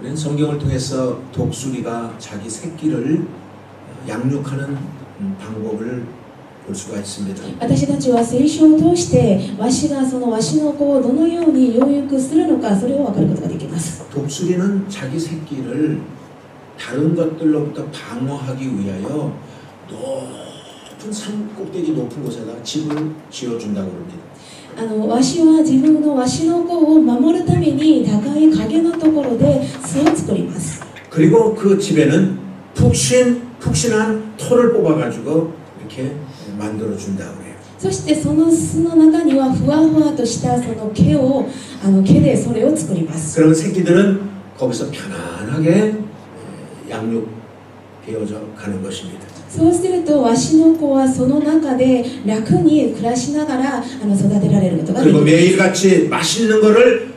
우리는 성경을 통해서 독수리가 자기 새끼를 양육하는 방법을 볼 수가 있습니다. 私たちは聖書を通してワシがそのワシの子をどのように養育するのか、それを分かることができます。 독수리는 자기 새끼를 다른 것들로부터 방어하기 위하여 높은 산 꼭대기 높은 곳에다 집을 지어준다고 합니다. ワシは自分のワシの子を守るために高い影のところで巣を作ります。 그리고 그 집에는 푹신한 털을 뽑아가지고 이렇게 만들어준다고 해요. そしてその巣の中にはふわふわとしたその毛を毛でそれを作ります。 그러면 새끼들은 거기서 편안하게 양육되어져 가는 것입니다. そうするとワシの子はその中で楽に暮らしながら育てられることができ 그리고 ます。 매일같이 맛있는 거를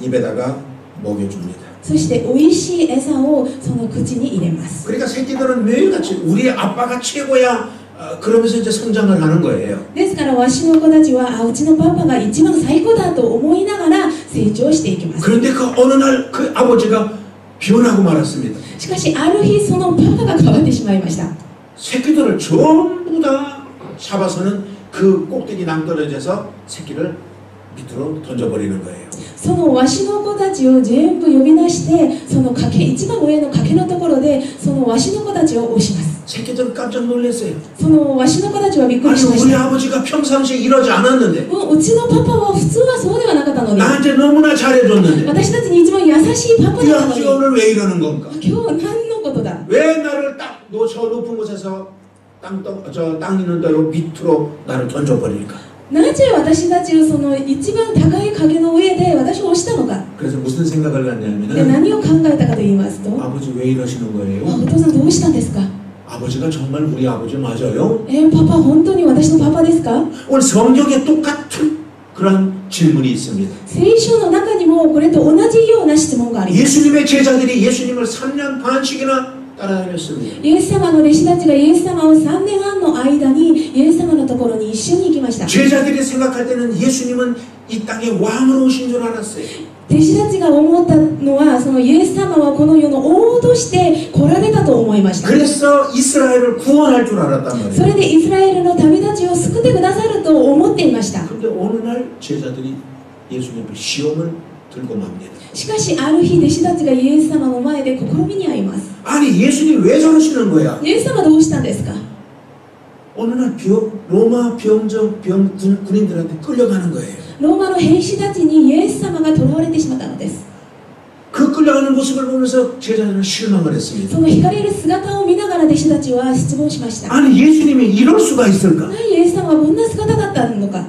입에다가 먹여줍니다. そして美味しい餌をその口に入れます。 그러니까 새끼들은 매일같이 우리 아빠가 최고야 그러면서 이제 성장을 하는 거예요. ですからわしの子たちはうちのパパが一番最高だと思いながら成長していきます。 그런데 그 어느 날 그 아버지가 변하고 말았습니다. しかしある日そのパパが変わってしまいました。 새끼들을 전부 다 잡아서는 그 꼭대기 낭떠러져서 새끼를 밑으로 던져버리는 거예요. そのわしの子たちを全部呼び出してその一番上の崖のところでそのわしの子たちを押します。 새끼들은 깜짝 놀랐어요. そのわしの子たちはびっくり 아니 しまし 우리 た。 아버지가 평상시에 이러지 않았는데 うちのパパは普通はそうではなかったのに 나한테 너무나 잘해줬는데 私たちに一番優しいパパ 이 だったのに 아버지가 오늘 왜 이러는 건가? 今日何のことだ。 왜 나를 딱 저 높은 곳에서 땅 있는 대로 밑으로 나를 던져버릴까? なぜ私たちをその一番高い影の上で私を押したのか。 그래서 무슨 생각을 で 갖냐면은 何を考えたかと言いますと、 아버지 왜 이러시는 お 거예요? 父さんどうしたんですか。 아버지가 정말 우리 아버지 맞아요? パパ本当に私のパパですか。 오늘 성경에 똑같은 그런 질문이 있습니다. 聖書の中にもこれと同じような質問があります。 예수님의 제자들이 예수님을 3년 반씩이나 따라다녔습니다. イエス様の弟子たちがイエス様を3年半の間にイエス様のところに一緒に行きました。 제자들이 생각할 때는 예수님은 이 땅에 왕으로 오신 줄 알았어요. 弟子たちが思ったのはそのイエス様はこの世の王として来られたと思いました。 그래서 이스라엘을 구원할 줄 알았단 そ 말이에요. れでイスラエルの旅立ちを救ってくださると思っていました。 근데 어느 날 제자들이 예수님 앞에 시험을 들고 맙니다. しかしある日弟子たちがイエス様の前で試みに遭います。 아니 예수님 왜 저러시는 거야? イエス様どうしたんですか。 어느 날 로마 군인들한테 끌려가는 거예요. ローマの兵士たちにイエス様が囚われてしまったのです。 그 끌려가는 모습을 보면서 제자들은 실망을 했습니다. その惹かれる姿を見ながら弟子たちは質問しました。 아니 예수님이 이럴 수가 있을까? イエス様はこんな姿だったのか。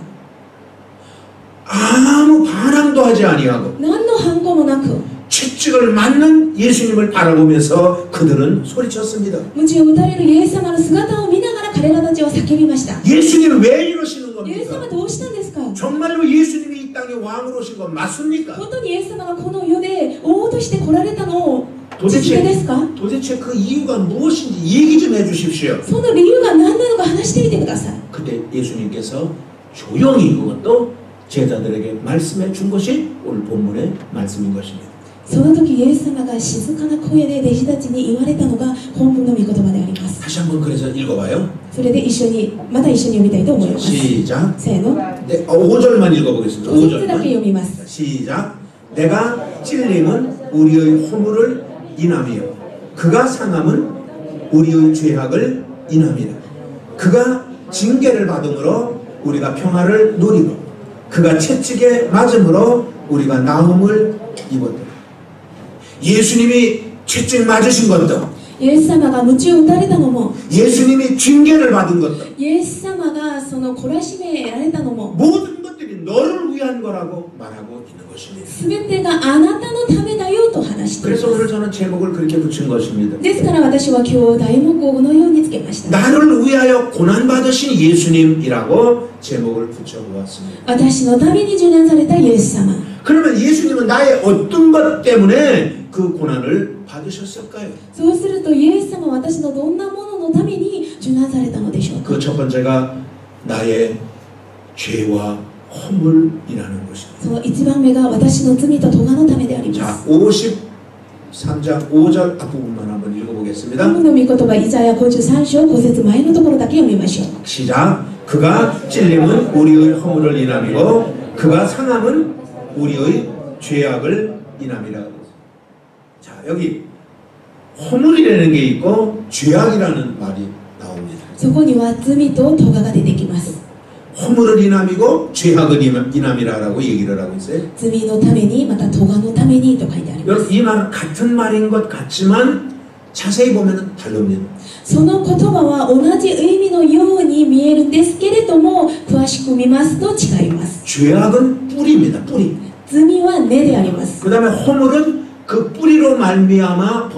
아무 반항도 하지 아니하고 何の反抗もなく 채찍을 맞는 예수님을 바라보면서 그들은 소리쳤습니다. 鞭を打たれるイエス様の姿を見ながら彼らたちは叫びました。 예수님 왜 이러시는 イエス様 겁니까? どうしたんですか。 정말로 예수님이 이 땅에 왕으로 오신 건 맞습니까? 本当にイエス様がこの世で王として来られたの実情ですか。 도대체 그 이유가 무엇인지 얘기 좀 해주십시오. その理由が何なのか話してみてください。 그때 예수님께서 조용히 그것도 제자들에게 말씀해 준 것이 오늘 본문의 말씀인 것입니다. その時イエス様が静かな声で弟子たちに言われたのが本文の御言葉であります。 다시 한번 그래서 읽어봐요. それでまた一緒に読みたいと思います。 시작. せーの。 네, 5절만 읽어보겠습니다. 5節だけ 5절만. 読みます。 시작. 내가 찔림은 우리의 허물을 인함이요 그가 상함은 우리의 죄악을 인함이라. 그가 징계를 받음으로 우리가 평화를 누리고 그가 채찍에 맞음으로 우리가 나음을 입었다. 예수님이 채찍 맞으신 것도 イエス様が鞭を打たれたのも 예수님이 징계를 받은 것도 イエス様がその懲らしめられたのも 모든 것들이 너를 위한 거라고 말하고 있는 것입니다. 全てがあなたのためだよと話していま 그래서 す。 오늘 저는 제목을 그렇게 붙인 것입니다. ですから私は今日題目をこのようにつけました。 나를 위하여 고난받으신 예수님이라고 제목을 붙여보았습니다. 私のために受難されたイエス様。 그러면 예수님은 나의 어떤 것 때문에 그 고난을 받으셨을까요? そうするとイエス様は私のどんなもののために受難されたのでしょうか。 그 첫 번째가 나의 죄와 허물이라는 것입니다. その一番目が私の罪と咎のためでありま 자, す。 3장 5절 앞부분만 한번 읽어보겠습니다. 神の御言葉イザヤ53章5節前のところだけ読みましょう。 시작. 그가 찔림은 우리의 허물을 인함이고 그가 상함은 우리의 죄악을 인함이라. 자, 여기 허물이라는 게 있고 죄악이라는 말이 나옵니다. そこには罪と咎が出てきます。 허물을 인함이고 죄악을 인함이라고 얘기를 하고 있어요. 罪のためにまた咎のためにと書いてあります。 여러분 이 말은 같은 말인 것 같지만 자세히 보면 다릅니다. その言葉は同じ意味のように見えるんですけれども、詳しく見ますと違います。 죄악은 뿌리입니다. 뿌리. 罪は根であります。 그 다음에 허물은 그 뿌리로 말미암아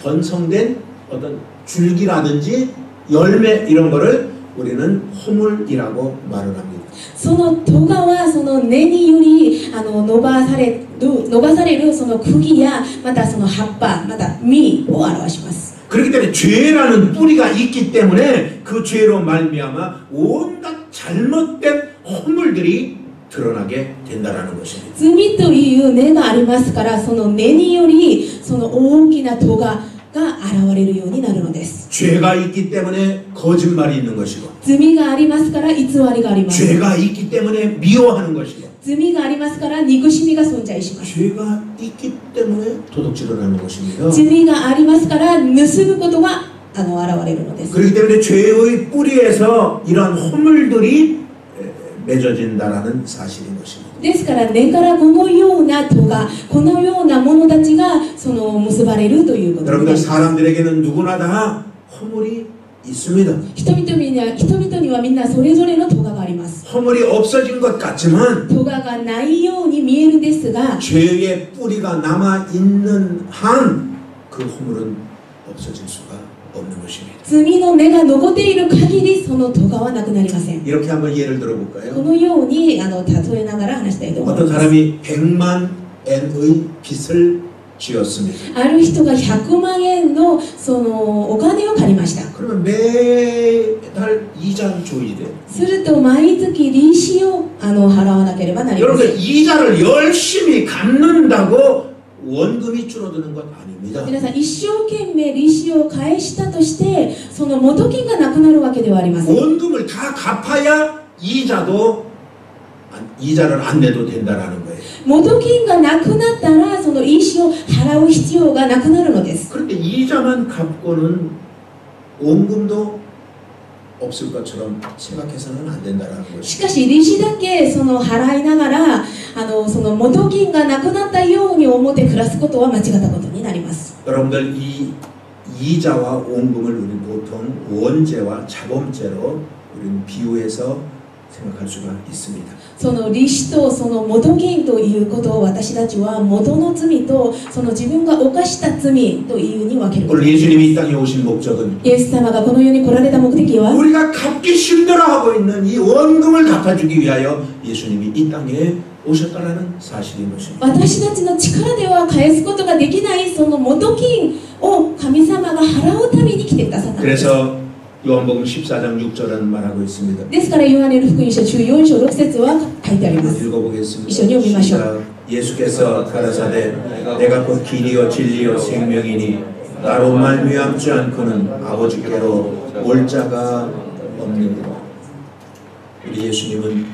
번성된 어떤 줄기라든지 열매 이런 거를 우리는 허물이라고 말을 합니다. その咎はその根により伸ばされるその茎やまたその葉っぱまた実を表します。 그렇기 때문에 죄라는 뿌리가 있기 때문에 그 죄로 말미암아 온갖 잘못된 허물들이 드러나게 된다라는 것입니다. 罪という根がありますから、その根によりその大きな咎が現れるようになるのです。 죄가 있기 때문에 거짓말이 있는 것이고 罪がありますから偽りがあります。 죄가 있기 때문에 미워하는 것이고 罪がありますから憎しみが存在します。 죄가 있기 때문에 도둑질을 하는 것입니다. 罪がありますから盗むことが現れるのです。 그렇기 때문에 죄의 뿌리에서 이런 허물들이 맺어진다라는 사실인 것입니다. ですから根からこのような咎、このような者たちがその結ばれるということで 여러분들 す。 사람들에게는 누구나 다 허물이 있습니다. 人々にはみんなそれぞれの咎があります。 허물이 없어진 것 같지만 咎がないように見えるですが、 죄의 뿌리가 남아 있는 한 그 허물은 없어질 수가 없는 것입니다. 罪の根が残っている限りその咎はなくなりません。 이렇게 한번 예를 こ 들어볼까요? のように例えながら話したいと思い 어떤 ます。 사람이 100만 엔의 빚을 지었습니다. ある人が100万円のそのお金を借りました。 그러면 매달 이자를 줘야 돼요. すると毎月利子を払わなければなりません。 여러분들 이자를 열심히 갚는다고 원금이 줄어드는 것 아닙니다. 皆さん一生懸命利子を返したとしてその元金がなくなるわけではありません。 원금을 다 갚아야 이자를 안 내도 된다라는 거예요. 元金がなくなったらその利子を払う必要がなくなるのです。 그런데 이자만 갚고는 원금도 없을 것처럼 생각해서는 안 된다라는 것이죠. しかし利子だけその払いながらその元金がなくなったように思って暮らすことは間違ったことになります。 여러분들 이 이자와 원금을 우리 보통 원죄와 자범죄로 우리는 비유해서 생각할 수가 있습니다. その利子とその元金ということを私たちは元の罪とその自分が犯した罪というに分けること 오늘 예수님이 이 땅에 오신 목적은 イエス様がこの世に来られた目的は 우리가 갚기 힘들어하고 있는 이 원금을 갚아주기 위하여 예수님이 이 땅에 오셨다라는 사실인 것입니다. 私たちの力では返すことができないその元金を神様が払うために来てくださったのです。 그래서 요한복음 14장 6절은 말하고 있습니다. ですからヨハネの福音書14章6節は書いてあります。 읽어보겠습니다. 이전에 읽으시죠. 시작. 예수께서 가라사대 내가 곧 길이요 진리요 생명이니 나로 말미암지 않고는 아버지께로 올 자가 없느니라. 우리 예수님은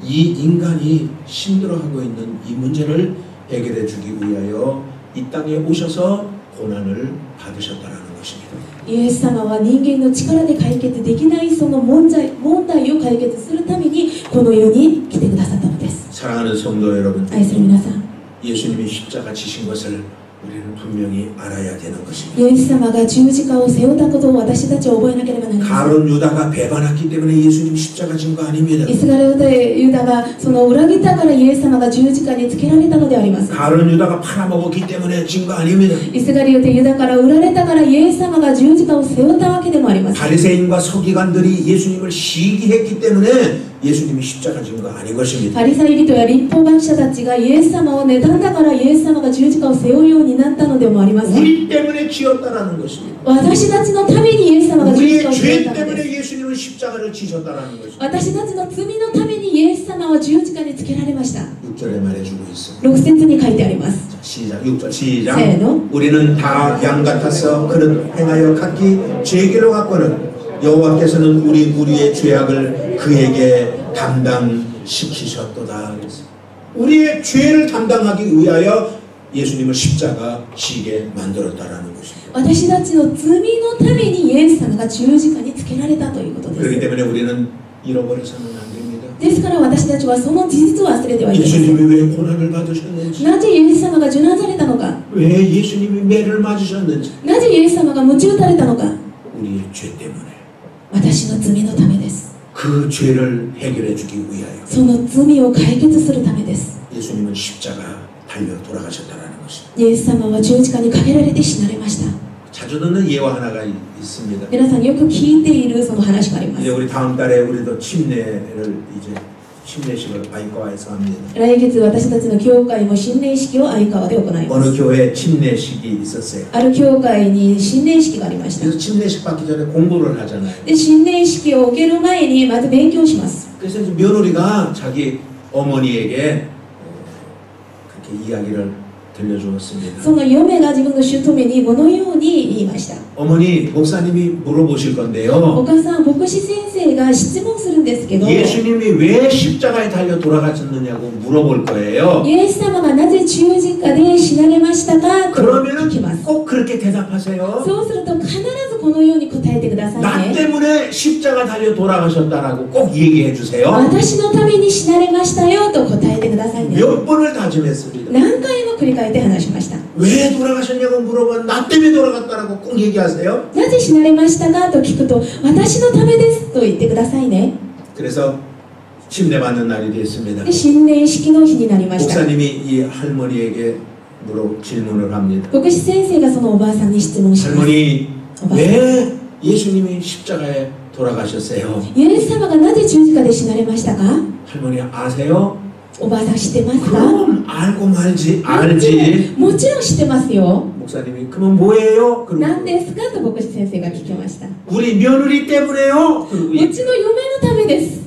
이 인간이 힘들어하고 있는 이 문제를 해결해 주기 위하여 이 땅에 오셔서 고난을 받으셨다라는 것입니다. イエス様は人間の力で解決できないその問題を解決するためにこの世に来てくださったのです。 사랑하는 성도 여러분, 愛する皆さん、 예수님이 십자가 지신 것을 우리는 분명히 알아야 되는 것입니다. イエス様が十字架を背負ったことを私たちは覚えなければなりません。 가룟 유다가 배반했기 때문에 예수님이 십자가 진 거 아닙니다. イスラエルユダがその裏切ったからイエス様が十字架につけられたのではありません。 가룟 유다가 팔아먹었기 때문에 진 거 아닙니다. イスラエルユダから売られたからイエス様が十字架を背負ったわけでもありません。 바리새인과 서기관들이 예수님을 시기했기 때문에 예수님이 십자가 지은 거 아닌 것입니다. パリサイ人や立法学者たちがイエス様を妬んだからイエス様が十字架を背負うようになったのでもありません。 우리 때문에 지었다라는 것입니다. 私たちのためにイエス様が十字架 우리의 を背負っ 죄 たので 때문에 す。 예수님은 십자가를 지셨다라는 것입니다. 私たちの罪のためにイエス様は十字架につけられました。 6절에 말해주고 있어요. 6節に書いてあります。 자, 시작. 6절 시작. 세노. 우리는 다 양 같아서 그릇 행하여 각기 죄길로 갔거늘 여호와께서는 우리의 죄악을 그에게 담당시키셨도다. 우리의 죄를 담당하기 위하여 예수님을 십자가 지게 만들었다라는 것입니다. 私たちの罪のためにイエス様が十字架につけられたということで 그렇기 す。 때문에 우리는 잃어버려서는 안 됩니다. ですから私たちはその事実を忘れてはいけません。 예수님이 왜 고난을 받으셨는지, なぜイエス様が受難されたのか、 왜 예수님이 매를 맞으셨는지, なぜイエス様が鞭打たれたのか、 우리의 죄 때문에 私の罪のためです。 그 죄를 해결해 주기 위하여 その罪を解決するためです。 예수님은 십자가 달려 돌아가셨다라는 것입니다. イエス様は十字架にかけられて死なれました。 자주 듣는 예화 하나가 있습니다. 皆さんよく聞いているその話がありま 이제 す。 우리 다음 달에 우리도 침례식을 아이과에서 합니다. 来月私たちの教会も新年式を相川で行いま 어느 す。 교회에 침례식이 있었어요. ある教会に新年式がありました。 그래서 침례식 받기 전에 공부를 하잖아요. で、新年式を受ける前にまず勉強します。 그래서 이제 며느리가 자기 어머니에게 그렇게 이야기를 들려주었습니다. その嫁が自分の姑にこのように言いました。 어머니, 목사님이 물어보실 お 건데요. 母さん、牧師先生が質問するんですけど、イ 예수님이 왜 십자가에 달려 돌아가셨느냐고 물어볼 거예요. エス様がなぜ十字架で死なれましたかと聞きま 그러면 す。 꼭 그렇게 대답하세요. そうすると必ずこのように答えてくださ 나 いね。 때문에 십자가 달려 돌아가셨다라고 꼭 얘기해 주세요. 私のために死なれましたよと答えてくださいね。 몇 번을 다짐했습니다. 何回も繰り返して話しました。 왜 돌아가셨냐고 물어보면 나 때문에 돌아갔다라고 꼭 얘기하세요. なぜ死なれましたかと聞くと、私のためですと言ってくださいね。 그래서 침례 받는 날이 됐습니다. で、新年式の日になりました。 목사님이 이 할머니에게 질문을 합니다. 牧師先生がそのおばあさんに質問します。 할머니, 어머. 왜 예수님이 십자가에 돌아가셨어요? イエス様がなぜ十字架で死なれましたか？ 할머니 아세요? おばあさん知ってますか？ 그럼 알고 말지 알지. もちろん知ってますよ。 목사님이 그러면 뭐예요? 何 그리고 ですかと牧師先生が聞きました。 우리 며느리 때문에요. う 그리고 ちの嫁のためです。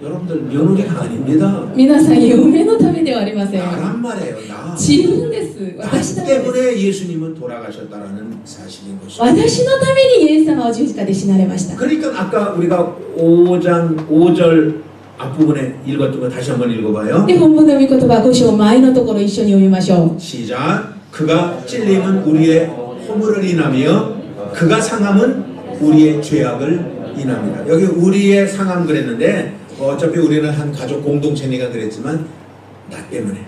여러분들 며느리가 아닙니다. 皆さん嫁のためではありません。 나란 말이에요. 나. 自分です。 나 私のためです。 때문에 예수님은 돌아가셨다라는 사실인 것이죠. 私のためにイエス様は十字架で死なれました。 그러니까 아까 우리가 5장 5절 앞부분에 읽었던 거 다시 한번 읽어봐요. で、本文の御言葉5章前のところ一緒に読みましょう。 시작. 그가 찔림은 우리의 허물을 인하며 그가 상함은 우리의 죄악을 인합니다. 여기 우리의 상함 그랬는데 어차피 우리는 한 가족 공동체니까 그랬지만 나 때문에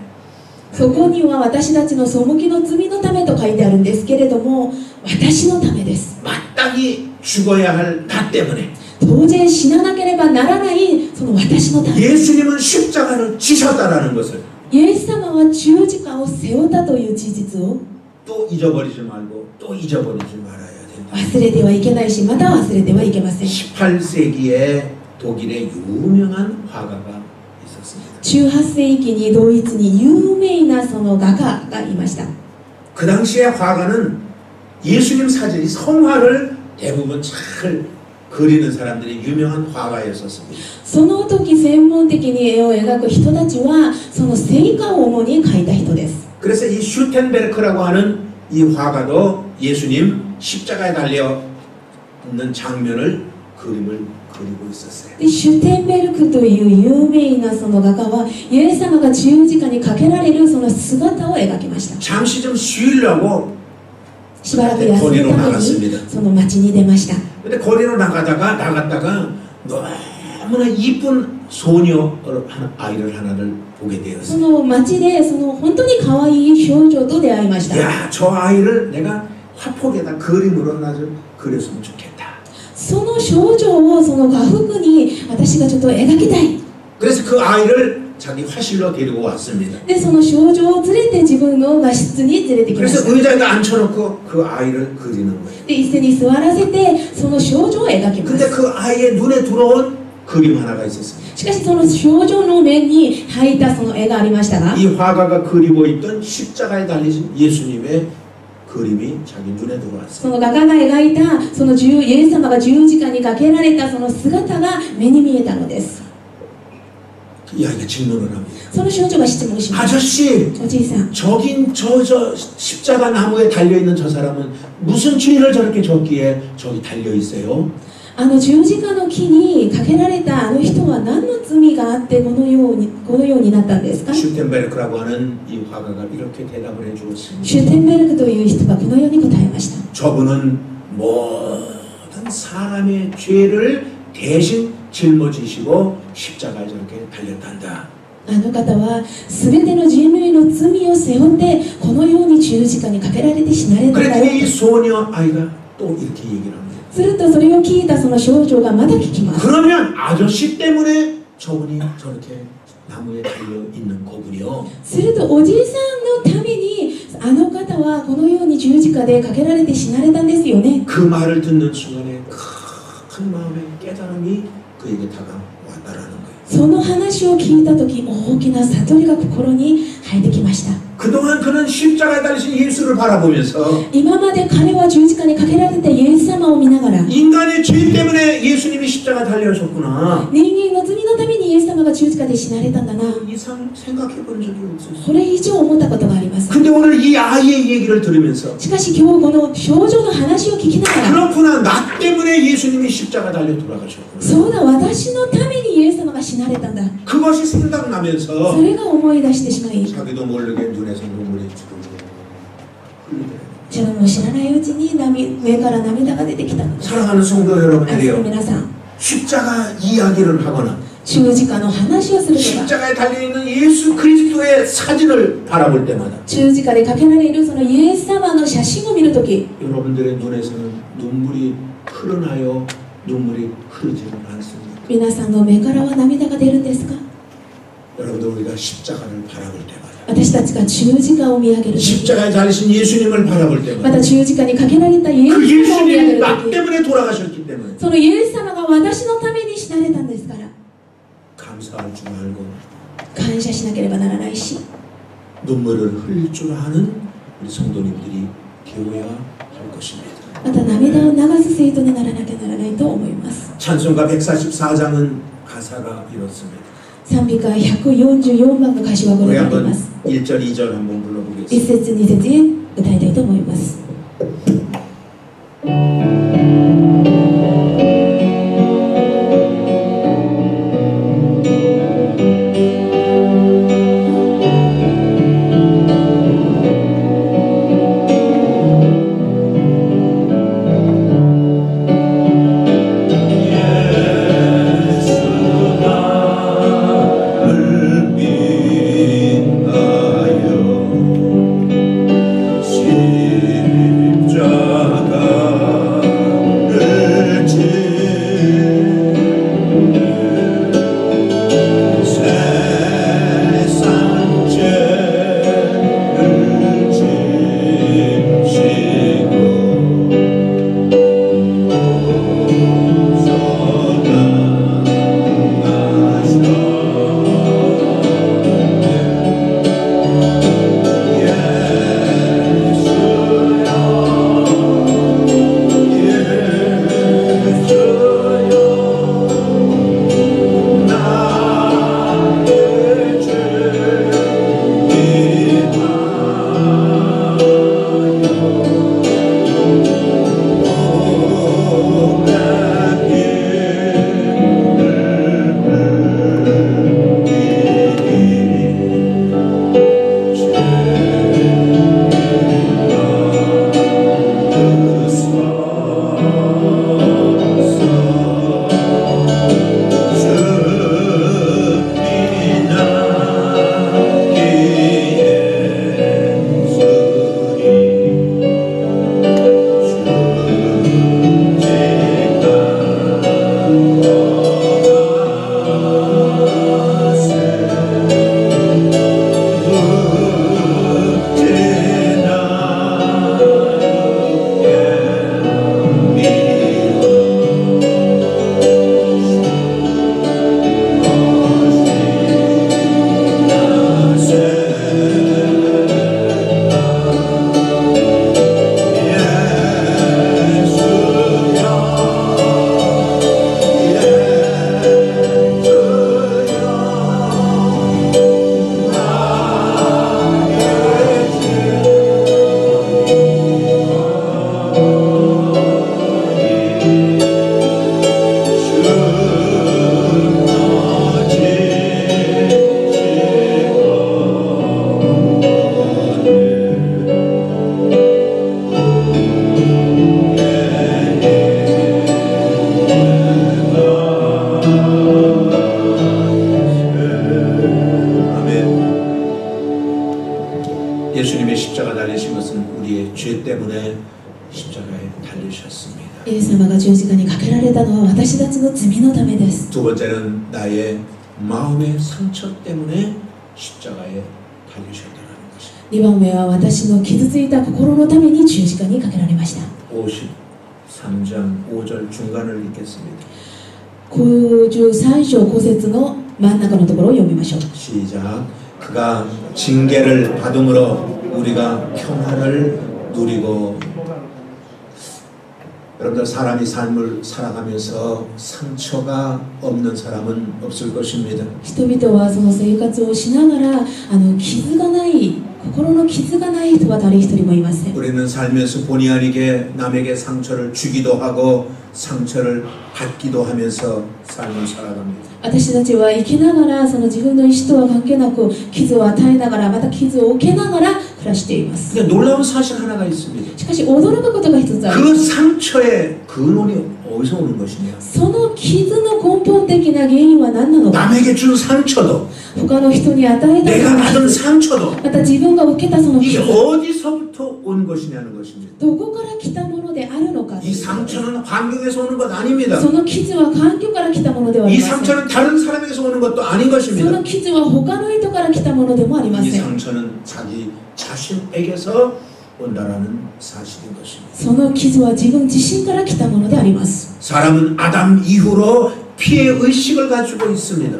そこには私たちの背きの罪のためと書いてあるんですけれども、私のためです。 마땅히 죽어야 할 나 때문에 当然死ななければならないその私のため。 예수님은 십자가를 지셨다라는 것을 イエス様は十字架を背負ったという事実を 또 잊어버리지 말고 또 잊어버리지 말아야 된다. 忘れてはいけないし、また忘れてはいけません。 18세기에 독일의 유명한 화가가 있었습니다. 18世紀にドイツに有名なその画家がいました。 그 당시의 화가는 예수님 사진이 성화를 대부분 잘 그리는 사람들이 유명한 화가였었습니다. その時専門的に絵を描く人たちはその聖火を主に描いた人です。 그래서 이 슈텐베르크라고 하는 이 화가도 예수님 십자가에 달려 있는 장면을 그림을 그리고 있었어요. でシュテンベルクという有名なその画家はイエス様が十字架にかけられるその姿を描きました。 잠시 좀 쉬려고 しばらく休むためにその町に出ました。 근데 거리로 나갔다가 너무나 이쁜 소녀 아이를 하나를 보게 そ 되었어요. の町でその本当に可愛い少女と出会いました。 야, 저 아이를 내가 화폭에다 그림으로 나 좀 그렸으면 좋겠다. その少女をその画幅に私がちょっと描きたい。 그래서 그 아이를 자기 화실로 데리고 왔습니다. でその少女を連れて自分の画室に連れてきまし 그래서 た。 의자에다 앉혀놓고 그 아이를 그리는 거예요. で椅子に座らせてその少女を描きま 근데 す。 그 아이의 눈에 들어온 그림 하나가 있었습니다. しかしその表情の面に入ったその絵がありましたが 이 화가가 그리고 있던 십자가에 달리신 예수님의 그림이 자기 눈에 들어왔어요. その画家が描いたそのイエス様が十字架にかけられたその姿が目に見えたのです。 이 아이가 질문을 합니다. その少女が質問します。 아저씨, おじいさん、 저긴 저 십자가 나무에 달려있는 저 사람은 무슨 죄를 저렇게 졌기에 저기 달려있어요? あの十字架の木にかけられたあの人は何の罪があってこのようになったんですか？ 슈텐베르크라고 하는 이 화가가 이렇게 대답을 해주었습니다. シュテンベルクという人がこのように答えました。 저분은 모든 사람의 죄를 대신 짊어지시고 십자가에 저렇게 달렸단다. あの方は全ての人類の罪を背負ってこのように十字架にかけられて死なれたんだ 그랬더니 이 よ。 소녀 아이가 또 이렇게 얘기를 합니다. するとそれを聞いたその少女がまた聞きます。 그러면 아저씨 때문에 저분이 저렇게 나무에 달려있는 거군요. するとおじいさんのためにあの方はこのように十字架でかけられて死なれたんですよね。 그 말을 듣는 순간에 큰 마음의 깨달음이 그에게 다가왔다라는 거예요. その話を聞いた時大きな悟りが心に入ってきました。 그동안 그는 십자가에 달리신 예수를 바라보면서 今まで彼は十字架にかけられたイエス様を見ながら 인간의 죄 때문에 예수님이 십자가에 달려오셨구나. 人間の罪のためにイエス様が十字架で死なれたんだな。 그 이상 생각해 본 적이 없었어요. これ以上思ったことがあります。 근데 오늘 이 아이의 얘기를 들으면서 しかし今日この少女の話を聞きながら 그렇구나, 나 때문에 예수님이 십자가 달려 돌아가셨구나. そうだ、私のためにイエス様が死なれたんだ。 그것이 생각나면서 それが思い出してしまい 자기도 모르게 눈에서 눈물이 주르륵 흘리더라고요. 自分も知らないうちに目から涙が出てきたのです。 사랑하는 성도 愛する 여러분들이요, 皆さん、 십자가 이야기를 하거나 十字架の話をするとか 십자가에 달려있는 예수 그리스도의 사진을 바라볼 때마다 十字架でかけられるそのイエス様の写真を見るとき 여러분들의 눈에서는 눈물이 흐르나요? 눈물이 흐르지는 않습니다. 皆さんの目からは涙が出るんですか？ 여러분들 우리가 십자가를 바라볼 때마다 私たちが十字架を見上げるとき 십자가에 달리신 예수님을 바라볼 ま 때마다 た十字架にかけられたイエ 그 ス様を見上げ 예수님이 る 나 とき 때문에 돌아가셨기 때문에 そのイエス様が私のために死なれたんですから 감사할 줄 알고 感謝しなければならないし 눈물을 흘릴 줄 아는 우리 성도님들이 되어야 할 것입니다. また涙を流す生徒にならなきゃならないと思います。 찬송가 144장은 가사가 이렇습니다. 賛美歌144番の歌詞はこ 우리 れになり 한번 ます。 1절 2절 한번 1 불러보겠습니다. 節2節へ歌いたいと思います。 빛나요 십자가 달리신 것은 우리의 죄 때문에 십자가에 달리셨습니다. イエス様が十字架にかけられたのは私たちの罪のためです。 두 번째는 나의 마음의 상처 때문에 십자가에 달리셨다는 것입니다. 2番目は私の傷ついた心のために十字架にかけられました。 53장 5절 중간을 읽겠습니다. 53章5節の真ん中のところを読みましょう。 시작. 그가 징계를 받음으로 우리가 평화를 누리고. 여러분들 사람이 삶을 살아가면서 상처가 없는 사람은 없을 것입니다. 人々はその生活をしながら傷がない心の傷がない人は誰一人もいません。 우리는 살면서 본의 아니게 남에게 상처를 주기도 하고 상처를 받기도 하면서 삶을 살아갑니다. 私たちは生きながらその自分の意思とは関係なく傷を与えながらまた傷を受けながら暮らしています。 근데 놀라운 사실 하나가 있습니다. しかし驚くことが一つありま 그 す。 상처의 근원이 어디서 오는 것이냐? その傷の根本的な原因は何なのか。 남에게 준 상처도 他の人に与えた 내가 받은 상처도 また自分が受けたその 이게 傷 어디서부터 온 것이냐는 것입니다. どこから来たものであるのか。 이 상처는 환경에서 오는 것 아닙니다. その傷は環境から来たものではあ 이 りません。 상처는 다른 사람에게서 오는 것도 아닌 そ 것입니다. の傷は他の人から来たものでもありま 이 せん。 상처는 자기 자신에게서 온다라는 사실인 것입니다. その傷は自分自身から来たものであります。 사람은 아담 이후로 피해 의식을 가지고 있습니다.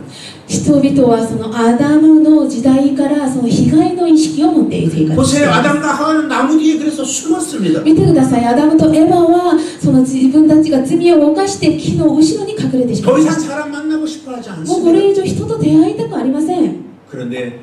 人々はそのアダムの時代からその被害の意識を持って生活してい 보세요. ます。 아담과 하와는 나무 뒤에 그래서 숨었습니다. 見てください。アダムとエバはその自分たちが罪を犯して木の後ろに隠れてしま 더 いま 이상 した。 사람 만나고 싶어 하지 もうこれ 않습니다. 以上人と出会いたくありません。 그런데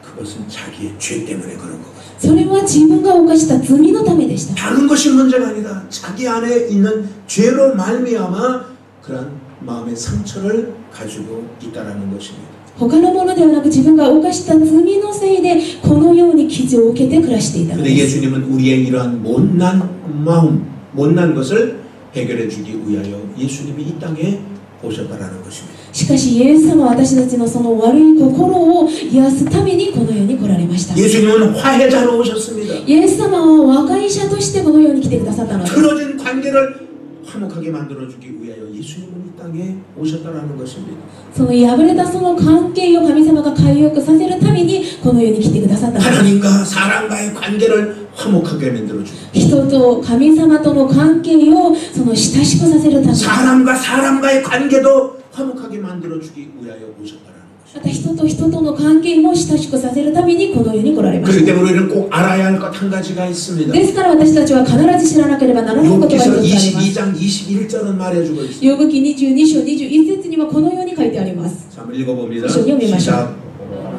그것은 자기의 죄 때문에 그런 거거든요. それは自分が犯した罪のためでした。 다른 것이 문제가 아니다. 자기 안에 있는 죄로 말미암아 그런 마음의 상처를 가지고 있다라는 것입니다. 他のものではなく自分が犯した罪のせいでこのように傷を受けて暮らしていたの 근데 です。 예수님은 우리의 이러한 못난 마음, 못난 것을 해결해 주기 위하여 예수님이 이 땅에 오셨다라는 것입니다. しかしイエス様は私たちのその悪い心を癒すためにこの世に来られました。 예수님은 화해자로 오셨습니다. イエス様は和解者としてこの世に来てくださったのです。 틀어진 관계를 화목하게 만들어주기 위하여 예수님은 이 땅에 오셨다라는 것입니다. その破れたその関係を神様が回復させるためにこの世に来てくださったのです。 하나님과 사람과의 관계를 화목하게 만들어주고 人と神様との関係をその親しくさせるために 사람과 사람과의 관계도 화목하게 만들어주기 위하여 오셨다라는 것입니다. また人と人との関係も親しくさせるためにこの世に来られまし 그렇기 た。 때문에 우리는 꼭 알아야 할 것 한 가지가 있습니다. ですから私たちは必ず知らなければならないことが一つ 욥기서 あります。 22장 21절은 말해주고 있습니다. ヨブ記22章21節にはこのように書いてあります。 자, 한번 읽어봅니다. 시작. 시작.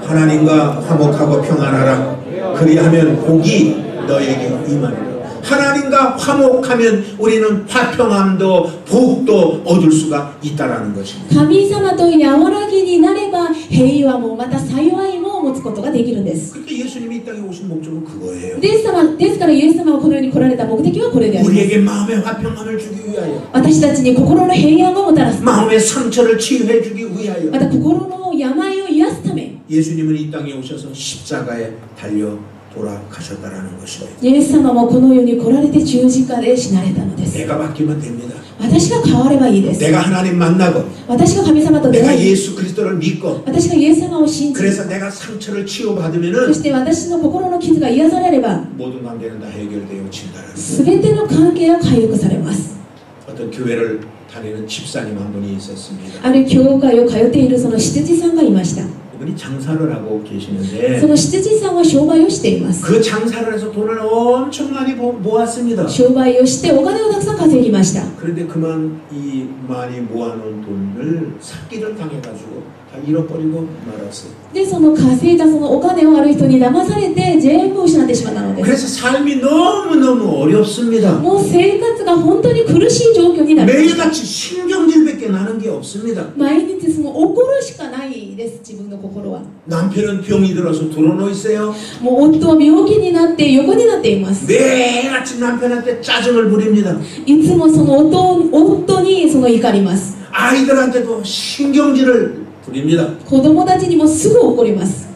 하나님과 화목하고 평안하라. 그리하면 복이 너에게 임하리라. 하나님과 화목하면 우리는 화평함도 복도 얻을 수가 있다라는 것입니다. 神様と和らぎになれば平和もまた幸いも持つことができるんです。 그러니까 예수님이 이 땅에 오신 목적은 그거예요. ですからイエス様はこの世に来られた目的はこれであります。 우리에게 마음의 화평함을 주기 위하여, 私たちに心の平安をもたらす。 마음의 상처를 치유해 주기 위하여 また心の病を癒すため 예수님은 이 땅에 오셔서 십자가에 달려 돌아가셨다라는 것입니다. イエス様もこの世に来られて十字架で死なれたのです。 내가 바뀌면 됩니다. 私が変わればいいです。 내가 하나님 만나고 私が神様と出 내가 会い 예수 그리스도를 믿고 私がイエス様を信じ 그래서 내가 상처를 そ 치유받으면은 して私の心の傷が癒されれば 모든 관계는 다 해결되어진다라는 全ての関係が回復されます。 어떤 교회를 다니는 집사님 한 분이 있었습니다. ある教会を通っているその執事さんがいました。 이분이 장사를 하고 계시는데 その執事さんは商売をしています。 그 장사를 해서 돈을 엄청 많이 모았습니다. 商売をしてお金をたくさん稼ぎました。 그런데 그만 이 많이 모아놓은 돈을 사기를 당해가지고 다 잃어버리고 말았어요. で、その稼いだそのお金をある人に騙されて全部失ってしまったのです。 그래서 삶이 너무너무 어렵습니다. もう生活が本当に苦しい状況になりました。 매일같이 신경질밖에 나는 게 없습니다. 毎日その怒るしかないです、自分の心は。 남편은 병이 들어서 들어놓여 있어요. もう夫は病気になって横になっています。 매일같이 남편한테 짜증을 부립니다. いつもその夫にその怒ります。 아이들한테도 신경질을 부립니다. 子供たちにもすぐ怒ります。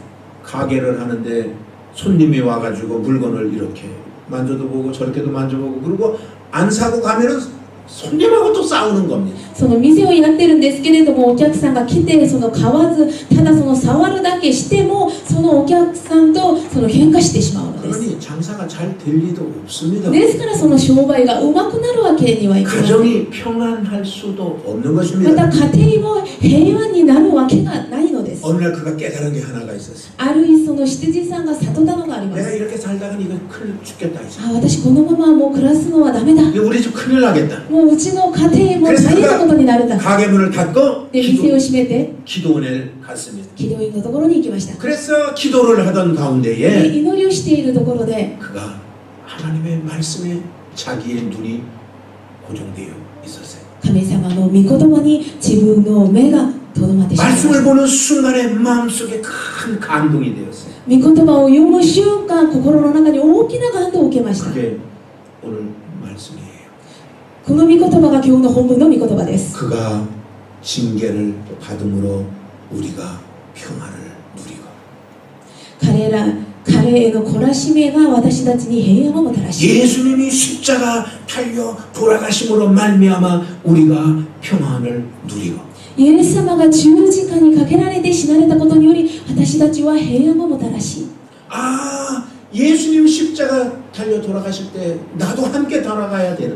가게를 하는데 손님이 와가지고 물건을 이렇게 만져도 보고 저렇게도 만져보고 그리고 안 사고 가면은 손님하고 또 싸우는 겁니다. その店をやってるんですけれども、お客さんが来てその買わず、ただその触るだけしても、そのお客さんとその喧嘩してしまうのです。 그러니 장사가 잘 될 리도 없습니다. ですからその商売がうまくなるわけにはいきません。 가정이 평안할 수도 없는 ま 것입니다. た家庭も平安になるわけがないのです。 어느 날 그가 깨달은 게 하나가 있었어요. ある日その羊さんが悟ったのがありま 내가 す。 이렇게 살다가는 이거 큰일 죽겠다 이제. あ、私このままもう暮らすのはダメだ。 이거 우리 집 큰일 나겠다. もううちの家庭も大変なことになるんだ。 가게문을 닫고 で、店を閉めて 기도원에 갔습니다. キドインのところに行きました。 그래서 기도를 하던 で、 가운데에 祈りをしているところで 그가 하나님의 말씀에 자기의 눈이 고정되어 있었어요. 神様の御言葉に自分の目がとどまってしまいまし 말씀을 た。 보는 순간에 마음속에 큰感動이 되었어요. 御言葉を読む瞬間、心の中に大きな感動を受けました。 그게 오늘 말씀이에요. この御言葉が今日の本文の御言葉です。 그가 징계를 받음으로 우리가 평안을 누리고 彼への懲らしめが私たちに平安をもたらし、 예수님이 십자가 달려 돌아가심으로 말미암아 우리가 평안을 누리고 イエス様が十字架にかけられて死なれたことにより私たちは平安をもたらし、 아 예수님 십자가 달려 돌아가실 때 나도 함께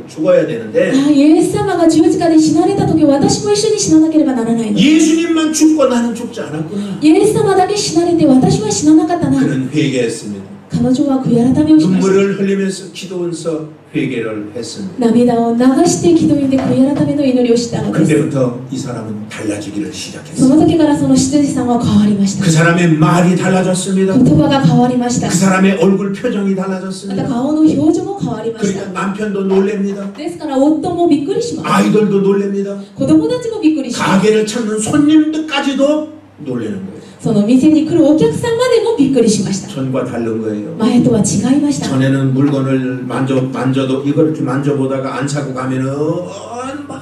죽어야 되는데 あ、イエス様が十字架で死なれた時私も一緒に死ななければならないの。 예수님만 죽고 나는 죽지 않았구나. イエス様だけ死なれて私は死ななかったな。 그는 회개했습니다. 彼女は悔い改めをしました。 눈물을 흘리면서 기도원서 회개를 했습니다. 涙を流して祈祷院で悔い改めの祈りをしたのです。 그때부터 이 사람은 달라지기를 そ 시작했어요. の時からその執事さんは変わりました。 그 사람의 말이 달라졌습니다. 言葉が変わりました。 그 사람의 얼굴 표정이 また 달라졌습니다. 顔の表情も変わりました。 그러니까 남편도 놀랍니다. ですから夫もびっくりします。 아이들도 놀랍니다. 子供たちもびっくりします。 가게를 찾는 손님들까지도 놀라는 거예요. その店に来るお客さんまでもびっくりしました。 전과 다른 거예요. 前とは違いました。 전에는 물건을 만져도 이걸 이렇게 만져보다가 안 사고 가면은 막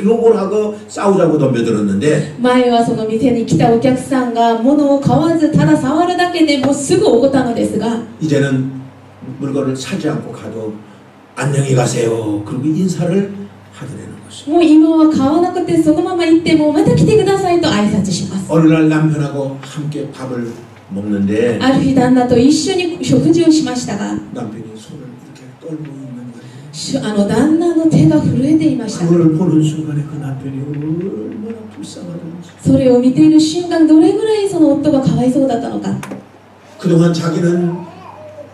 욕을 하고 싸우자고 덤벼들었는데 前はその店に来たお客さんが物を買わずただ触るだけでもうすぐ怒ったのですが、 이제는 물건을 사지 않고 가도 안녕히 가세요. 그리고 인사를 하게 되는 것이죠. もう今は買わなくてそのまま行ってもまた来てくださいと挨拶します。 어느 날 남편하고 함께 밥을 먹는데 ある日旦那と一緒に食事をしましたが、 남편이 손을 이렇게 떨고 있는 거예요. 旦那の手が震えていました。 그걸 보는 순간에 그 남편이 얼마나 불쌍하던지. それを見ている瞬間どれぐらいその夫がかわいそうだったのか。 그동안 자기는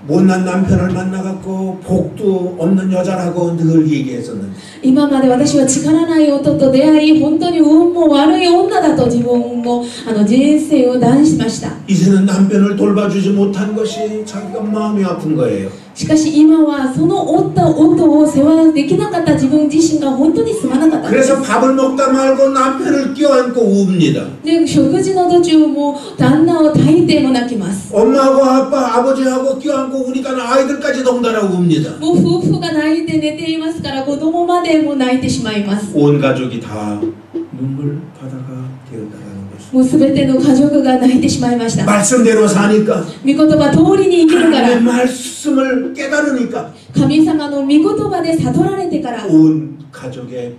못난 남편을 만나갖고 복도 없는 여자라고 늘 얘기했었는데 今まで私は力ない夫と出会い、本当に運も悪い女だと自分の人生を断しました。 이제는 남편을 돌봐주지 못한 것이 자기가 마음이 아픈 거예요. しかし今はその夫を世話できなかった自分自身が本当にすまなかったんです。 그래서 밥을 먹다 말고 남편을 껴안고 웁니다. で、食事の途中も旦那を抱いても泣きます。 엄마하고 아빠, 아버지하고 껴안고 우니까 아이들까지 덩달아 웁니다. もう夫婦が泣いて寝ていますから子供までも泣いてしまいます。 온 가족이 다 눈물 바다가 되었다는 것입니다. もうすべての家族が泣いてしまいました。 말씀대로 사니까 御言葉通りに生きるか 하나님의 ら、 말씀을 깨달으니까 神様の御言葉で悟られてから、 온 가족의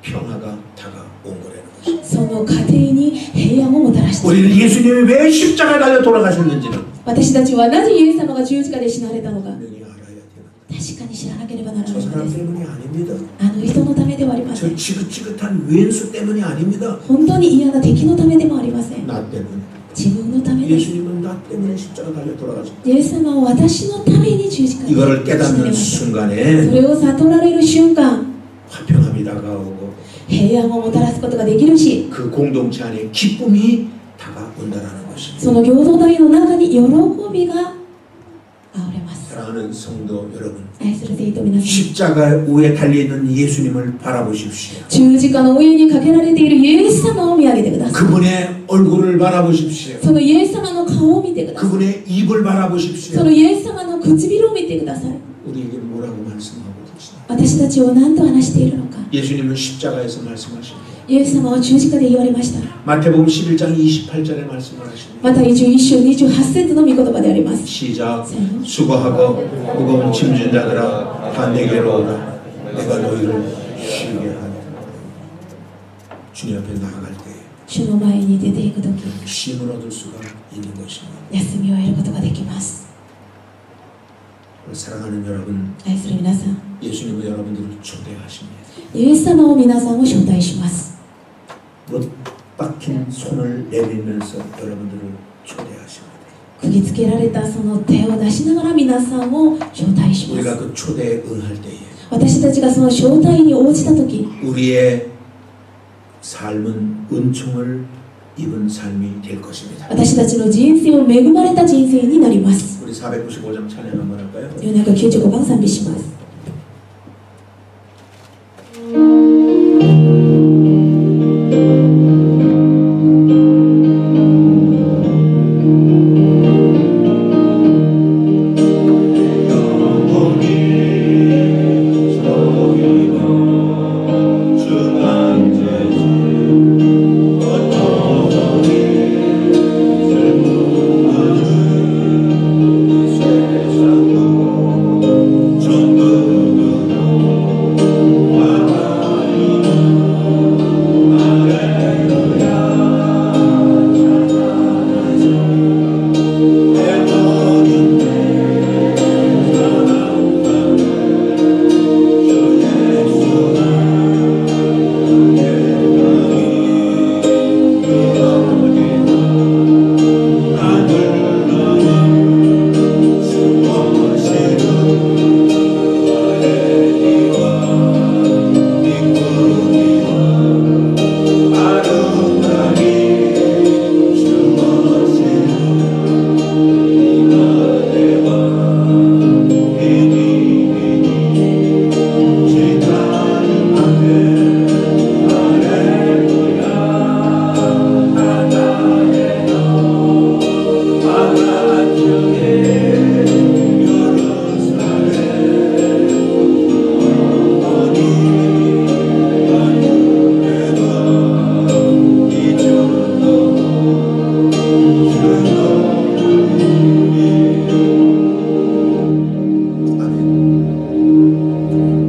평화가 다가온 거라는 것입니다. その家庭に平安をもたらして、 우리는 예수님이 왜 십자가에 달려 돌아가셨는지는 私たちはなぜイエス様が十字架で死なれたのか、 분명히 알아야 되는 確かに知らなければなら 저 ないの 사람 です。 때문이 아닙니다. あの人のためではありませ 저 ん。 지긋지긋한 왼수 때문이 아닙니다. 本当に嫌な敵のためでもありません。 나 때문에. 自分のためです。 예수님은 나 때문에 십자가 달려 돌아가셨다. イエス様は私のために十字架で死な 이거를 れ 깨닫는 ました。 순간에 それを悟られる瞬間、 화평함이 다가오고 平安をもたらすことができるし、 그 공동체 안에 기쁨이 다가온다는 것입니다. その共同体の中に喜びがあふれます。 사랑하는 성도 여러분, 愛する生徒皆さん、 십자가 위에 달려있는 예수님을 바라보십시오. 十字架の上にかけられているイエス様を見上げてください。 그분의 얼굴을 바라보십시오. そのイエス様の顔を見てください。 그분의 입을 そ 바라보십시오. のイエス様の唇を見てください。 우리에게 뭐라고 말씀하고 계시나요? 私たちを何と話しているのか。 예수님은 십자가에서 말씀하십니다. イエス様は十字架で言われました。 마태복음 11장 28절에 말씀을 하십니다. また21章28節の御言葉であります。 시작. 수고하고 무거운 짐진 자들아 다 내게로 오라. 내가 너희를 쉬게 하리라. 주님 앞에 나아갈 때 主の前に出ていくとき、 쉼을 얻을 수가 있는 것입니다. 休みを得ることができます。 사랑하는 여러분, 愛する皆さん、 예수님은 여러분들을 초대하십니다. イエス様を皆さんを招待します。 못 박힌 손을 내밀면서 여러분들을 초대하십니다. 釘付けられたその手を出しながら皆さんを招待しま 우리가 す。 그 초대에 응할 때에 私たちがその招待に応じたとき、 우리의 삶은 은총을 입은 삶이 될 것입니다. 私たちの人生を恵まれた人生になります。 우리 495장 찬양 한번 할까요? 495番賛美します。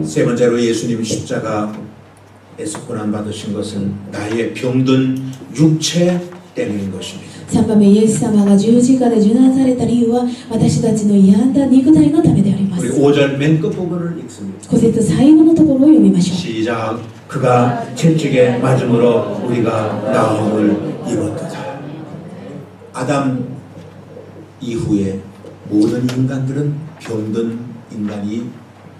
세 번째로 예수님이 십자가에서 고난받으신 것은 나의 병든 육체 때문인 것입니다. 3番目、イエス様が十字架で受難された理由は私たちの病んだ肉体のためでありま 우리 す。 5절 맨 끝부분을 읽습니다. 5節最後のところを読みましょう。 시작. 그가 채찍에 맞음으로 우리가 나음을 입었도다. 아담 이후에 모든 인간들은 병든 인간이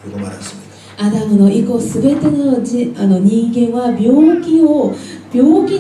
되고 말았습니다. アダムの以降すべての人間は病気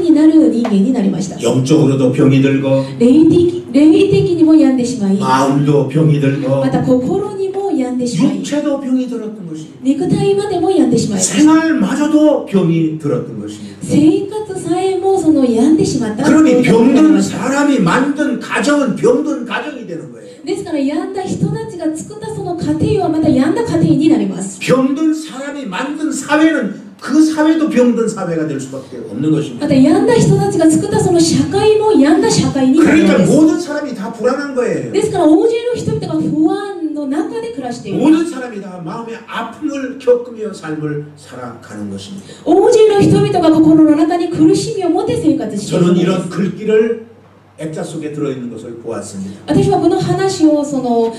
になる人間になりました。 영적으로도 병이 들고 霊的にも病んでしまい、 마음도 병이 들고 また心にも病んでしまい、 육체도 병이 들었던 것입니다. 肉体までも病んでしまいました。 생활마저도 병이 들었던 것입니다. 生活さえもその病んでしまった。 그러니 병든 사람이 만든 가정은 병든 가정이 되는 거예요. ですから病んだ人たちが作ったその家庭はまた病んだ家庭になります。 병든 사람이 만든 사회는 그 사회도 병든 사회가 될 수밖에 없는 ま 것입니다. た病んだ人たちが作ったその社会も病んだ社会になるの 그러니까 です。 모든 사람이 다 불안한 거예요. ですから大勢の人々が不安の中で暮らしている。 모든 사람이 다 마음의 아픔을 겪으며 삶을 살아가는 것입니다. 大勢の人々が心の中に苦しみを持って生活している 저는 のです。 이런 글귀를 액자 속에 들어있는 것을 보았습니다. 私はこの話をその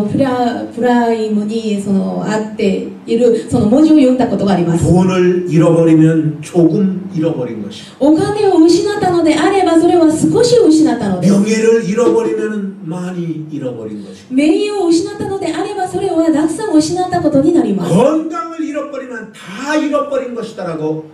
プライムにそのあっているその文字を読んだことがあります。 돈을 잃어버리면 조금 잃어버린 것입니다. お金を失ったのであればそれは少し失ったのです。 명예를 잃어버리면 많이 잃어버린 것입니다. 名誉を失ったのであればそれはたくさん失ったことになります。 건강을 잃어버리면 다 잃어버린 것이다라고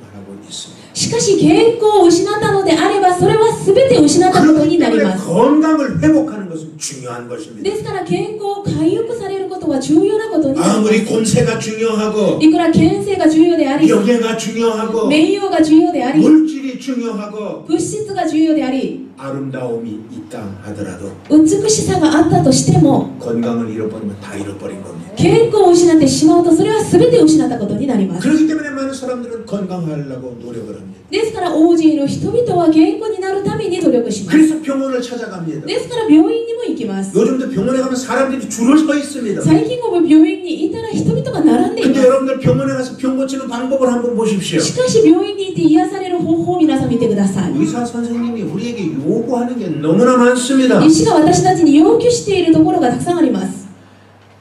말하고 있습니다. しかし健康を失ったのであればそれは全て失ったことに 그렇기 なり 때문에 ます。 건강을 회복하는 것은 중요한 것입니다. ですから健康を回復されることは重要なことになりま 아무리 す。 권세가 중요하고 いくら権勢が重要であり、 명예가 중요하고 名誉が重要であり、 물질이 중요하고 物質が重要であり 아름다움이 있다 하더라도 美しさがあったとしても 건강을 잃어버리면 다 잃어버린 겁니다. 健康を失ってしまうとそれは全て失ったことになります。 그렇기 때문에 많은 사람들은 건강하려고 노력을 합니다. ですから大勢の人々は健康になるために努力します。 그래서 병원을 찾아갑니다. ですから病院にも行きます。 요즘도 병원에 가면 사람들이 줄을 서 있습니다. 最近も病院にいたら人々が並んでいま 근데 す。 여러분들 병원에 가서 병 고치는 방법을 한번 보십시오. しかし病院に行って癒される方法を皆さん見てください。 의사 선생님이 우리에게 요구하는 게 너무나 많습니다. 医師が私たちに要求しているところがたくさんあります。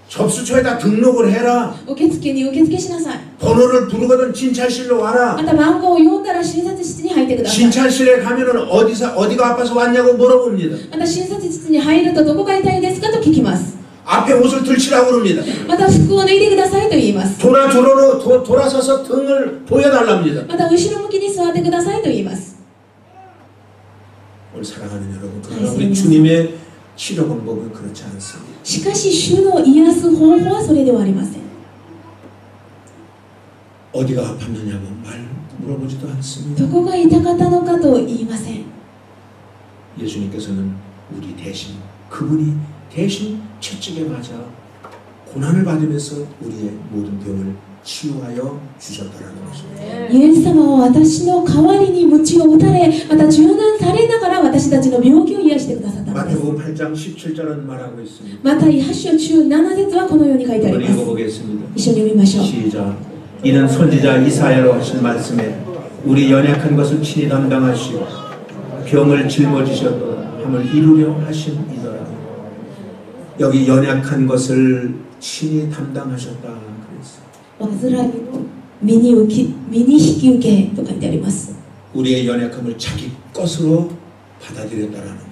접수처에다 등록을 해라. 受付に受付しなさい。 번호를 부르거든 진찰실로 와라. また番号を読んだら診察室に入ってください。 진찰실에 가면은 어디가 아파서 왔냐고 물어봅니다. また診察室に入るとどこが痛いですかと聞きます。 앞에 옷을 들치라고 그럽니다. また服を脱いでくださいと言います。 돌아서서 등을 보여달랍니다. また後ろ向きに座ってくださいと言います。 오늘 사랑하는 여러분, 그러나 우리 주님의 치료 방법은 그렇지 않습니다. しかし主の癒す方法はそれではありません。 어디가 아팠느냐고 말 물어보지도 않습니다. どこが痛かったのかと言いません。 예수님께서는 우리 대신, 그분이 대신 채찍에 맞아 고난을 받으면서 우리의 모든 병을 치유하여 주셨다라는 것입니다. イエス様は私の代わりに鞭を打たれ、また柔軟されながら私たちの病気を癒してくださったのです。 마태복음 8장 17절은 말하고 있습니다. また8章中7節はこのように書いてあり 한번 ます。 읽어보겠습니다. 一緒に読みましょう。 시작. 이는 선지자 이사야로 하신 말씀에 우리 연약한 것을 친히 담당하시고 병을 짊어지셨도다 함을 이루려 하심이더라. 여기 연약한 것을 친히 담당하셨다 그랬어요. 患いを身に引き受けと書いてあります。 우리의 연약함을 자기 것으로 받아들였다라는 거예요.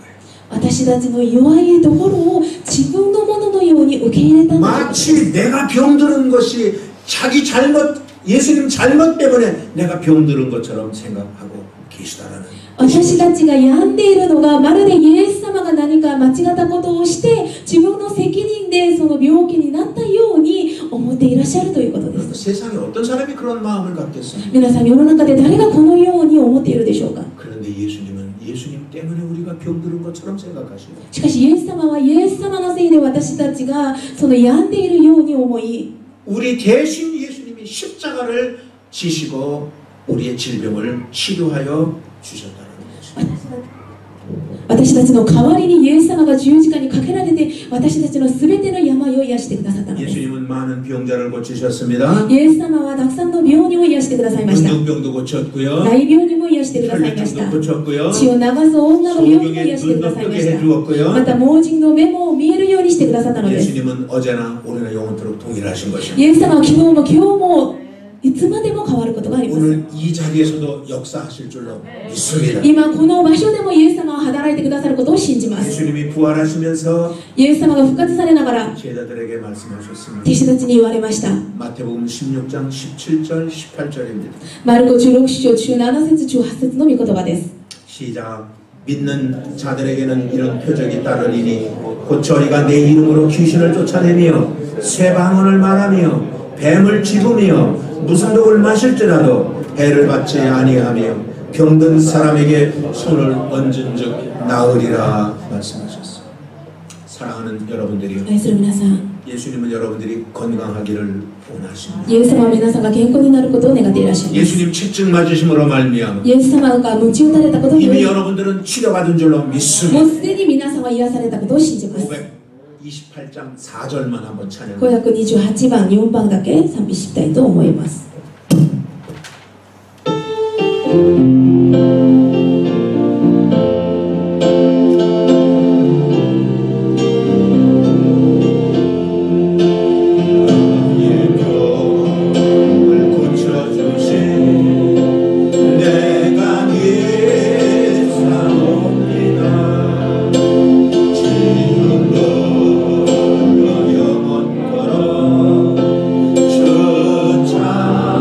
私たちの弱いところを自分のもののように受け入れたのです。 마치 내가 병드는 것이 자기 잘못, 예수님 잘못 때문에 내가 병드는 것처럼 생각하고 계시다라는 私たちが病んでいるのがまるでイエス様が何か間違ったことをして自分の責任でその病気になったように思っていらっしゃるということです。 세상에 어떤 사람이 그런 마음을 갖겠습니까? 皆さん世の中で誰がこのように思っているでしょうか。 그런데 예수님은 예수님 때문에 우리가 병드는 것처럼 생각하시고 しかしイエス様はイエス様のせいで私たちがその病んでいるように思い 우리 대신 예수님이 십자가를 지시고 우리의 질병을 치료하여 주셨다는 것입니다. 私たちの代わりにイエス様が十字架にかけられて私たちのすべての病を癒してくださったのです。 예수님은 많은 병자를 고치셨습니다. イエス様はたくさんの病人を癒してくださいました。 문둥병도 고쳤고요. 大病人も癒してくださいました 혈류증도 고쳤고요. 血を流す女の病気も癒 소경의 してくだ 눈도 さいま 뜨게 した 해주었고요. また盲人の目も見えるようにしてくださったのです。 예수님은 어제나 오늘나 영원토록 동일하신 것입니다. イエス様は昨日も今日もいつまでも変わることがあります。 오늘 이 자리에서도 역사하실 줄로 믿습니다. 今この場所でもイエス様は働いてくださることを信じます。 예수님이 부활하시면서 イエス様が復活されながら 제자들에게 말씀하셨습니다. 弟子たちに言われました。 마태복음 16장 17절 18절입니다. マルコ16章17節18節の御言葉です。 시작. 믿는 자들에게는 이런 표적이 따르리니 곧 저희가 내 이름으로 귀신을 쫓아내며 새 방언을 말하며 뱀을 집으며 무슨 독을 마실지라도 해를 받지 아니하며 병든 사람에게 손을 얹은즉 나으리라 말씀하셨어요. 사랑하는 여러분들이요. 愛する皆さん、 예수님은 여러분들이 건강하기를 원하십니다. イエス様は皆さんが健康になることを願っていらっしゃいます。 예수님 채찍 맞으심으로 말미암아 イエス様が鞭打たれたことによ 이미 り、 여러분들은 치료받은 줄로 も 믿습니다. うすでに皆さんは癒されたことを信じます。 528장 4절만 한번 찬양. 528番4番だけ賛美したいと思います。 저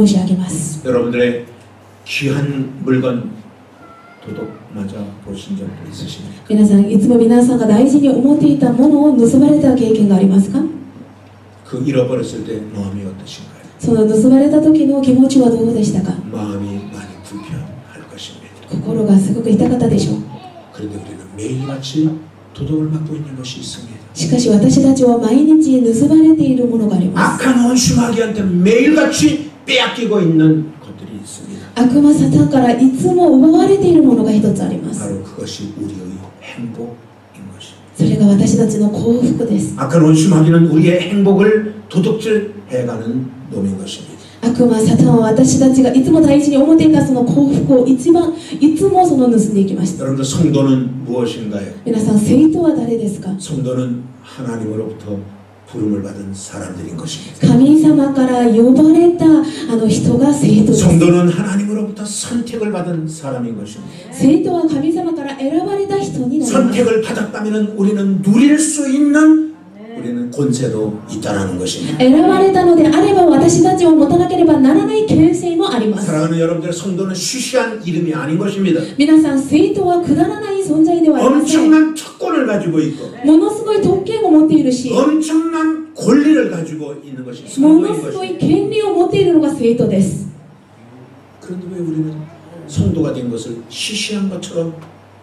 申し上げます。 여러분들의 귀한 물건 도둑 맞아 보신 적도 있으십니까? 皆さん、いつも皆さんが大事に思っていたものを盗まれた経験がありますか？ 그 잃어버렸을 때 마음이 어떠신가요? その盗まれた時の気持ちはどうでしたか？ 마음이 많이 불편할 것입니다. 心がすごく痛かったでしょう。 그런데 우리는 매일같이 도둑을 맞고 있는 것이 있습니다. しかし私たちは毎日盗まれているものがあります。 악한 원수마귀한테 매일같이 빼앗기고 있는 것들이 있습니다. 悪魔サタンからいつも奪われているものが一つあります。 바로 그것이 우리의 행복인 것입니다. それが私たちの幸福です。 악한 원수마귀는 우리의 행복을 도둑질해가는 놈인 것입니다. 悪魔サタンは私たちがいつも大事に思っていたその幸福をいつもその盗んでいきました。 여러분들 성도는 무엇인가요? 皆さん、聖徒は誰ですか？ 성도는 하나님으로부터 부름을 받은 사람들인 것입니다. 神様から呼ばれた人が聖徒です。 성도는 하나님으로부터 선택을 받은 사람인 것입니다. 聖徒は神様から選ばれた人になります。 선택을 받았다면 우리는 누릴 수 있는 우리는 권세도 있다는 것입니다. 選ばれたのであれば私たちを持たなければならない権勢もあります。 사랑하는 여러분들, 성도는 쉬쉬한 이름이 아닌 것입니다. 皆さん、聖徒はくだらない存在ではありません。 엄청난 특권을 가지고 있고 ものすごい特権を持っているし、 엄청난 권리를 가지고 있는 것이 もの 성도인 すごい 것입니다. 権利を持っているのが聖徒です。 그런데 왜 우리는 성도가 된 것을 시시한 것처럼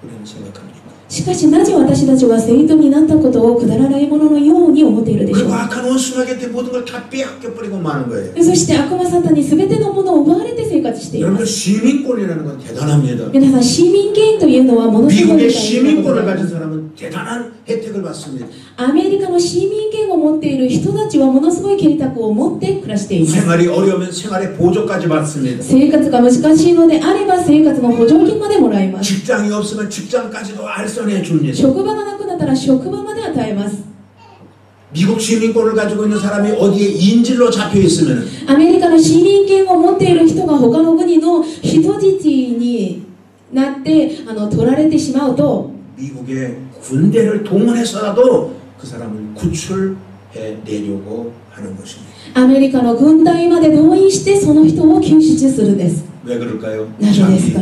우리는 생각합니까? しかしなぜ私たちは聖徒になったことをくだらないもののように思っているでしょう 그리고 か？ 악한 원수에게 모든 걸 다 빼앗겨버리고 마는 거예요. そして悪魔サタンに全てのものを奪われて生活していま 여러분들 す。 시민권이라는 건 대단합니다. 皆さん、市民権というのはものすごい 미국의 大事なこと 시민권을 で 가진 사람은 대단한 혜택을 받습니다. アメリカの市民権を持っている人たちはものすごい計画を持って暮らしています。 생활이 어려우면 생활의 보조까지 받습니다. 生活が難しいのであれば生活の補助金までもらいます。 직장이 없으면 직장까지도 알선해 줍니다. 職場がなくなったら職場まで与えます。 미국 시민권을 가지고 있는 사람이 어디에 인질로 잡혀 있으면 アメリカの市民権を持っている人が他の国の人質になって取られてしまうと 미국의 군대를 동원해서라도 그 사람을 구출해 내려고 하는 것입니다. アメリカの軍隊まで動員してその人を救出するんです。 왜 그럴까요? なぜですか？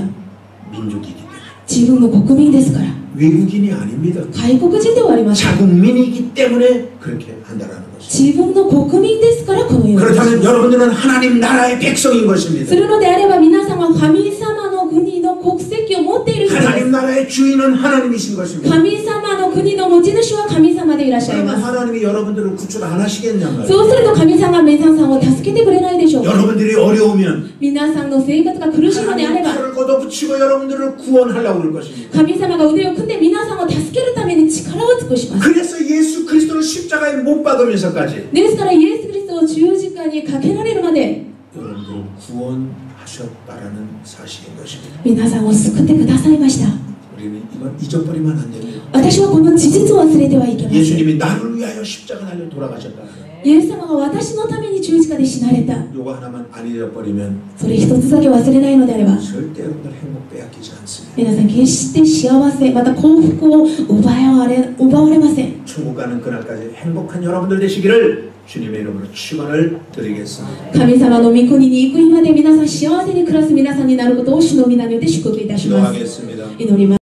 민족이기 때문에. 自分の国民ですから。 외국인이 아닙니다. 外国人ではありません。 자국민이기 때문에 그렇게 한다는 것입니다. 自分の国民ですからこのように。 그렇다면 여러분들은 하나님 나라의 백성인 것입니다. するのであれば皆様は神様の国の国籍を持っている人です。 하나님 나라의 주인은 하나님이신 것입니다. 神様の国の持ち主は神様でいらっしゃい 그러면 ます。 하나님이 여러분들을 구출 안 하시겠냐고요. そうすると神様は皆さんを助けてくれないでしょうか。 여러분들이 어려우면 皆さんの生活が苦しいのであれ 하나님이 ば 팔을 걷어붙이고 여러분들을 구원하려고 그럴 것입니다. 神様が腕を組んで皆さんを助けるために力を尽くします。 그래서 예수 그리스도를 십자가에 못 박으면서까지 ですからイエス・キリストを十字架にかけられるまで 여러분들을 구원하셨다라는 사실인 것입니다. 皆さんを救ってくださいました。 우리는 이걸 잊어버리면 안 됩니다. 私はこの事実を忘れてはいけません。 예수님이 나를 위하여 십자가 달려 돌아가셨다. イエス様が私のために十字架で死なれた。 요거 하나만 안 잊어버리면 それ一つだけ忘れないのであれば 절대 여러분들 행복 빼앗기지 않습니다. 皆さん決して幸せまた幸福を奪われません。 천국 가는 그날까지 행복한 여러분들 되시기를 주님의 이름으로 축원을 드리겠습니다. 神様の御国に行く日まで皆さん幸せに暮らす皆さんになることを主の皆によって祝福いたします。 기도하겠습니다. 祈ります。